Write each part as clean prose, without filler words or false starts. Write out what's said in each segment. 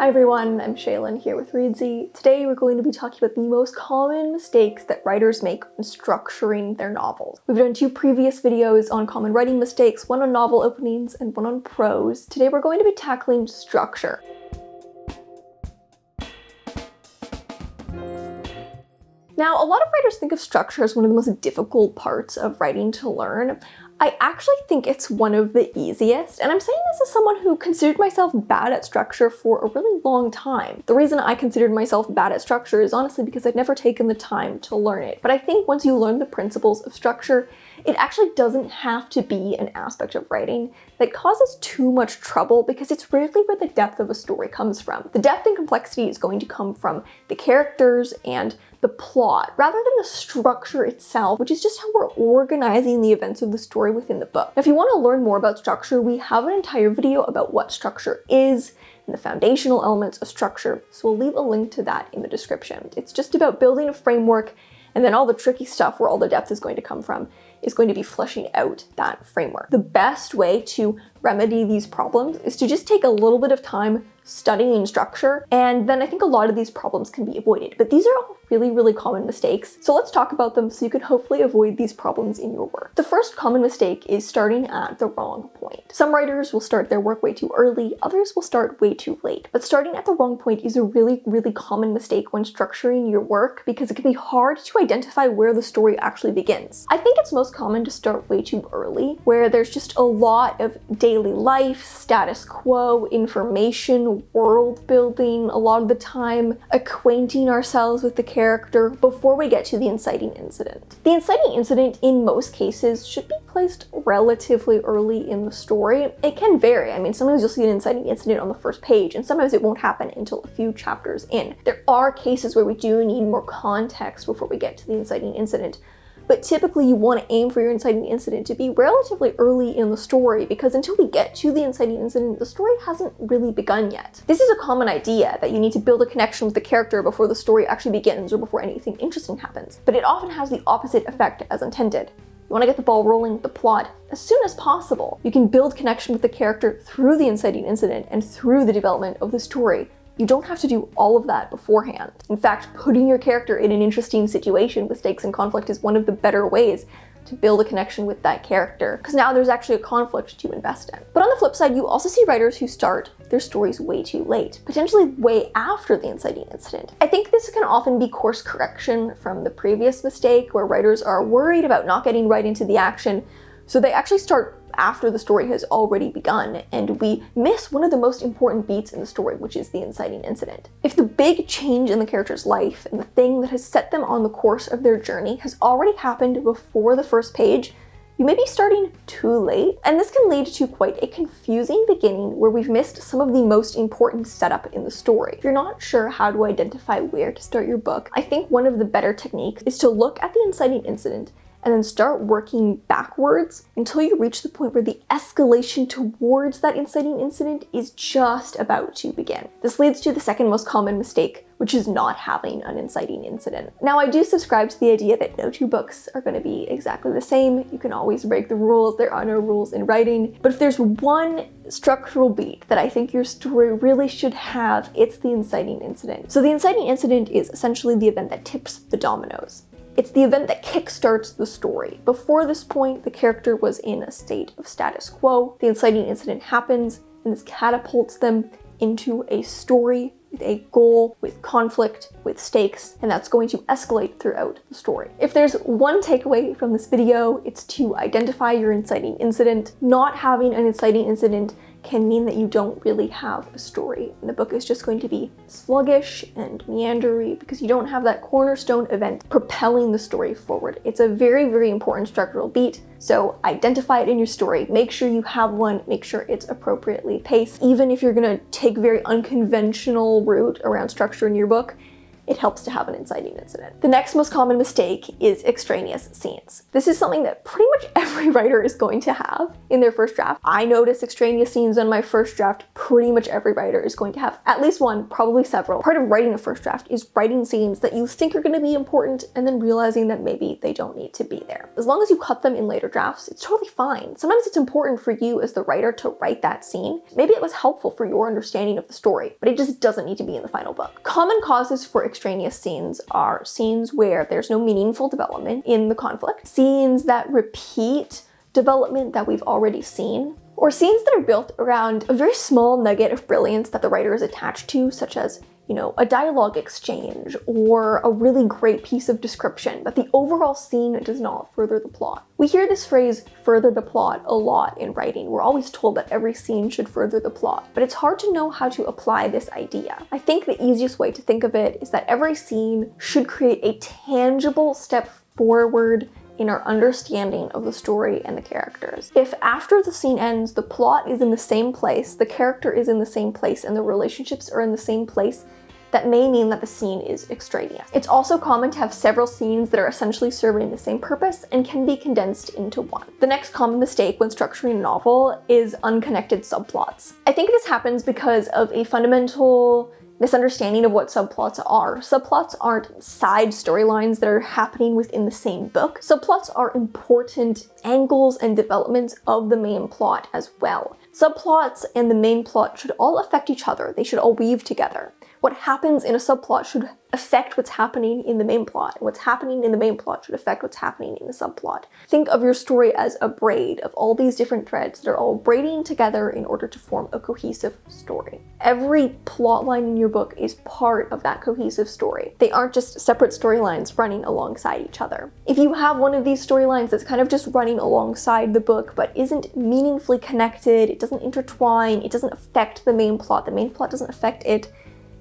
Hi everyone, I'm Shaylin here with Reedsy. Today we're going to be talking about the most common mistakes that writers make when structuring their novels. We've done 2 previous videos on common writing mistakes, one on novel openings and one on prose. Today we're going to be tackling structure. Now, a lot of writers think of structure as one of the most difficult parts of writing to learn. I actually think it's one of the easiest, and I'm saying this as someone who considered myself bad at structure for a really long time. The reason I considered myself bad at structure is honestly because I'd never taken the time to learn it. But I think once you learn the principles of structure, it actually doesn't have to be an aspect of writing that causes too much trouble because it's rarely where the depth of a story comes from. The depth and complexity is going to come from the characters and the plot, rather than the structure itself, which is just how we're organizing the events of the story within the book. Now, if you want to learn more about structure, we have an entire video about what structure is and the foundational elements of structure, so we'll leave a link to that in the description. It's just about building a framework, and then all the tricky stuff where all the depth is going to come from is going to be fleshing out that framework. The best way to remedy these problems is to just take a little bit of time studying structure, and then I think a lot of these problems can be avoided. But these are all really common mistakes, so let's talk about them so you can hopefully avoid these problems in your work. The first common mistake is starting at the wrong point. Some writers will start their work way too early, others will start way too late. But starting at the wrong point is a really common mistake when structuring your work because it can be hard to identify where the story actually begins. I think it's most common to start way too early, where there's just a lot of daily life, status quo, information, world building, a lot of the time acquainting ourselves with the character before we get to the inciting incident. The inciting incident in most cases should be placed relatively early in the story. It can vary. I mean, sometimes you'll see an inciting incident on the first page and sometimes it won't happen until a few chapters in. There are cases where we do need more context before we get to the inciting incident. But typically you want to aim for your inciting incident to be relatively early in the story because until we get to the inciting incident, the story hasn't really begun yet. This is a common idea that you need to build a connection with the character before the story actually begins or before anything interesting happens. But it often has the opposite effect as intended. You want to get the ball rolling with the plot as soon as possible. You can build connection with the character through the inciting incident and through the development of the story. You don't have to do all of that beforehand. In fact, putting your character in an interesting situation with stakes and conflict is one of the better ways to build a connection with that character, because now there's actually a conflict to invest in. But on the flip side, you also see writers who start their stories way too late, potentially way after the inciting incident. I think this can often be course correction from the previous mistake, where writers are worried about not getting right into the action, so they actually start after the story has already begun, and we miss one of the most important beats in the story, which is the inciting incident. If the big change in the character's life and the thing that has set them on the course of their journey has already happened before the first page, you may be starting too late, and this can lead to quite a confusing beginning where we've missed some of the most important setup in the story. If you're not sure how to identify where to start your book, I think one of the better techniques is to look at the inciting incident and then start working backwards until you reach the point where the escalation towards that inciting incident is just about to begin. This leads to the second most common mistake, which is not having an inciting incident. Now, I do subscribe to the idea that no 2 books are going to be exactly the same. You can always break the rules. There are no rules in writing. But if there's one structural beat that I think your story really should have, it's the inciting incident. So the inciting incident is essentially the event that tips the dominoes. It's the event that kickstarts the story. Before this point, the character was in a state of status quo. The inciting incident happens, and this catapults them into a story with a goal, with conflict, with stakes, and that's going to escalate throughout the story. If there's one takeaway from this video, it's to identify your inciting incident. Not having an inciting incident can mean that you don't really have a story, and the book is just going to be sluggish and meandery because you don't have that cornerstone event propelling the story forward. It's a very important structural beat, so identify it in your story. Make sure you have one, make sure it's appropriately paced. Even if you're gonna take a very unconventional route around structure in your book, it helps to have an inciting incident. The next most common mistake is extraneous scenes. This is something that pretty much every writer is going to have in their first draft. I notice extraneous scenes on my first draft. Pretty much every writer is going to have at least one, probably several. Part of writing a first draft is writing scenes that you think are going to be important and then realizing that maybe they don't need to be there. As long as you cut them in later drafts, it's totally fine. Sometimes it's important for you as the writer to write that scene. Maybe it was helpful for your understanding of the story, but it just doesn't need to be in the final book. Common causes for extraneous scenes are scenes where there's no meaningful development in the conflict, scenes that repeat development that we've already seen, or scenes that are built around a very small nugget of brilliance that the writer is attached to, such as, you know, a dialogue exchange or a really great piece of description, but the overall scene does not further the plot. We hear this phrase, further the plot, a lot in writing. We're always told that every scene should further the plot, but it's hard to know how to apply this idea. I think the easiest way to think of it is that every scene should create a tangible step forward in our understanding of the story and the characters. If after the scene ends, the plot is in the same place, the character is in the same place, and the relationships are in the same place, that may mean that the scene is extraneous. It's also common to have several scenes that are essentially serving the same purpose and can be condensed into one. The next common mistake when structuring a novel is unconnected subplots. I think this happens because of a fundamental misunderstanding of what subplots are. Subplots aren't side storylines that are happening within the same book. Subplots are important angles and developments of the main plot as well. Subplots and the main plot should all affect each other. They should all weave together. What happens in a subplot should affect what's happening in the main plot, and what's happening in the main plot should affect what's happening in the subplot. Think of your story as a braid of all these different threads that are all braiding together in order to form a cohesive story. Every plot line in your book is part of that cohesive story. They aren't just separate storylines running alongside each other. If you have one of these storylines that's kind of just running alongside the book but isn't meaningfully connected, it doesn't intertwine, it doesn't affect the main plot doesn't affect it,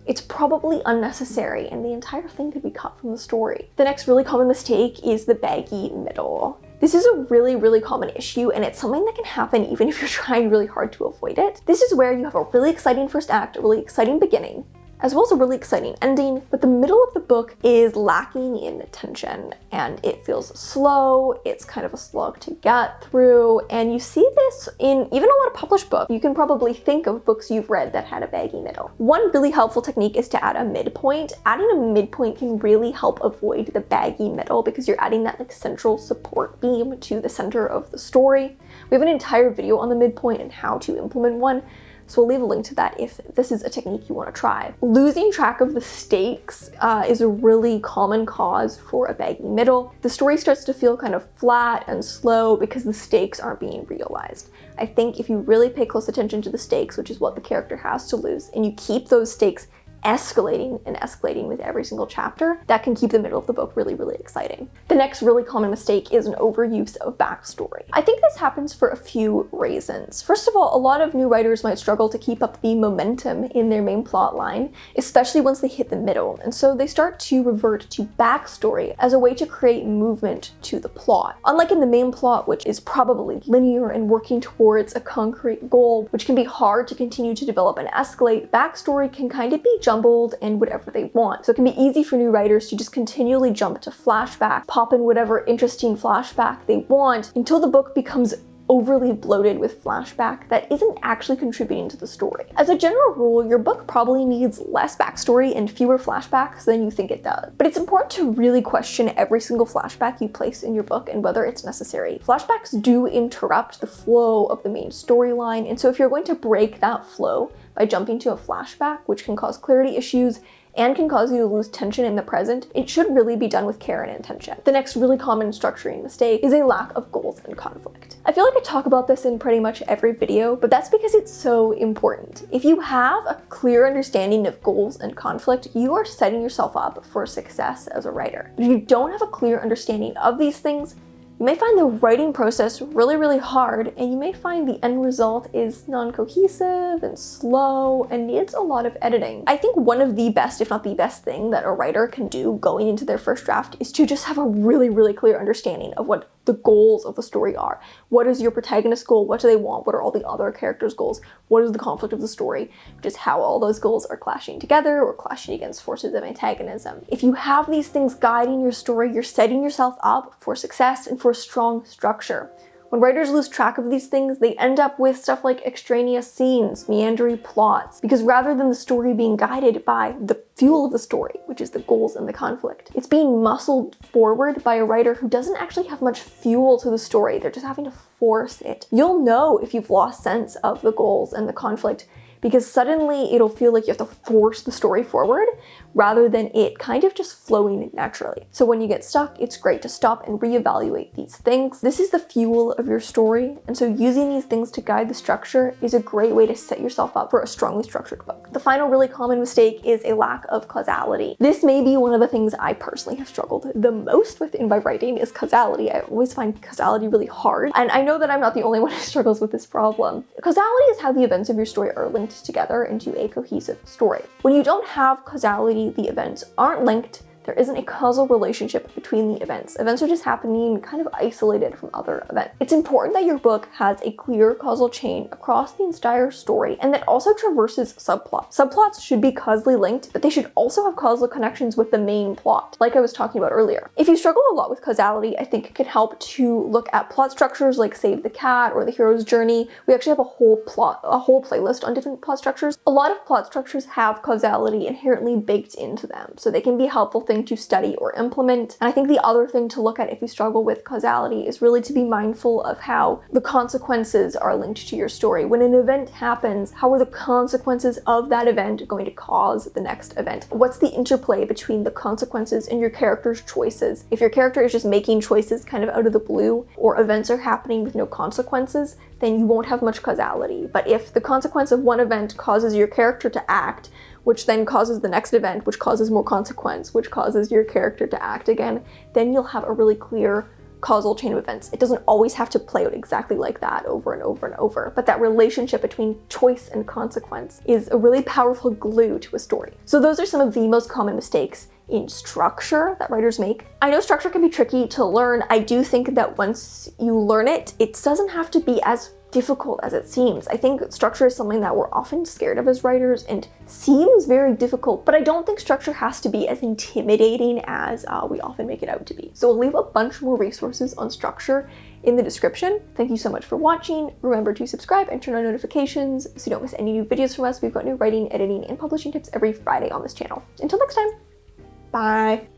it's probably unnecessary and the entire thing could be cut from the story. The next really common mistake is the baggy middle. This is a really common issue, and it's something that can happen even if you're trying really hard to avoid it. This is where you have a really exciting first act, a really exciting beginning, as well as a really exciting ending, but the middle of the book is lacking in tension and it feels slow, it's kind of a slog to get through, and you see this in even a lot of published books. You can probably think of books you've read that had a baggy middle. One really helpful technique is to add a midpoint. Adding a midpoint can really help avoid the baggy middle because you're adding that like central support beam to the center of the story. We have an entire video on the midpoint and how to implement one, so we'll leave a link to that if this is a technique you want to try. Losing track of the stakes is a really common cause for a baggy middle. The story starts to feel kind of flat and slow because the stakes aren't being realized. I think if you really pay close attention to the stakes, which is what the character has to lose, and you keep those stakes escalating and escalating with every single chapter, that can keep the middle of the book really exciting. The next really common mistake is an overuse of backstory. I think this happens for a few reasons. First of all, a lot of new writers might struggle to keep up the momentum in their main plot line, especially once they hit the middle, and so they start to revert to backstory as a way to create movement to the plot. Unlike in the main plot, which is probably linear and working towards a concrete goal, which can be hard to continue to develop and escalate, backstory can kind of be jumbled and whatever they want. So it can be easy for new writers to just continually jump to flashback, pop in whatever interesting flashback they want until the book becomes overly bloated with flashback that isn't actually contributing to the story. As a general rule, your book probably needs less backstory and fewer flashbacks than you think it does. But it's important to really question every single flashback you place in your book and whether it's necessary. Flashbacks do interrupt the flow of the main storyline, and so if you're going to break that flow by jumping to a flashback, which can cause clarity issues and can cause you to lose tension in the present, it should really be done with care and intention. The next really common structuring mistake is a lack of goals and conflict. I feel like I talk about this in pretty much every video, but that's because it's so important. If you have a clear understanding of goals and conflict, you are setting yourself up for success as a writer. But if you don't have a clear understanding of these things, you may find the writing process really hard, and you may find the end result is non-cohesive and slow and needs a lot of editing. I think one of the best, if not the best thing that a writer can do going into their first draft is to just have a really clear understanding of what the goals of the story are. What is your protagonist's goal? What do they want? What are all the other characters' goals? What is the conflict of the story? Which is how all those goals are clashing together or clashing against forces of antagonism. If you have these things guiding your story, you're setting yourself up for success and for a strong structure. When writers lose track of these things, they end up with stuff like extraneous scenes, meandering plots, because rather than the story being guided by the fuel of the story, which is the goals and the conflict, it's being muscled forward by a writer who doesn't actually have much fuel to the story. They're just having to force it. You'll know if you've lost sense of the goals and the conflict, because suddenly it'll feel like you have to force the story forward rather than it kind of just flowing naturally. So when you get stuck, it's great to stop and reevaluate these things. This is the fuel of your story, and so using these things to guide the structure is a great way to set yourself up for a strongly structured book. The final really common mistake is a lack of causality. This may be one of the things I personally have struggled the most with in my writing is causality. I always find causality really hard, and I know that I'm not the only one who struggles with this problem. Causality is how the events of your story are linked together into a cohesive story. When you don't have causality, the events aren't linked. There isn't a causal relationship between the events. Events are just happening kind of isolated from other events. It's important that your book has a clear causal chain across the entire story and that also traverses subplots. Subplots should be causally linked, but they should also have causal connections with the main plot, like I was talking about earlier. If you struggle a lot with causality, I think it can help to look at plot structures like Save the Cat or The Hero's Journey. We actually have a whole playlist on different plot structures. A lot of plot structures have causality inherently baked into them, so they can be helpful thing to study or implement. And I think the other thing to look at if you struggle with causality is really to be mindful of how the consequences are linked to your story. When an event happens, how are the consequences of that event going to cause the next event? What's the interplay between the consequences and your character's choices? If your character is just making choices kind of out of the blue, or events are happening with no consequences, then you won't have much causality. But if the consequence of one event causes your character to act, which then causes the next event, which causes more consequence, which causes your character to act again, then you'll have a really clear causal chain of events. It doesn't always have to play out exactly like that over and over and over, but that relationship between choice and consequence is a really powerful glue to a story. So those are some of the most common mistakes in structure that writers make. I know structure can be tricky to learn. I do think that once you learn it, it doesn't have to be as difficult as it seems. I think structure is something that we're often scared of as writers and seems very difficult, but I don't think structure has to be as intimidating as we often make it out to be. So I'll leave a bunch more resources on structure in the description. Thank you so much for watching. Remember to subscribe and turn on notifications so you don't miss any new videos from us. We've got new writing, editing, and publishing tips every Friday on this channel. Until next time, bye.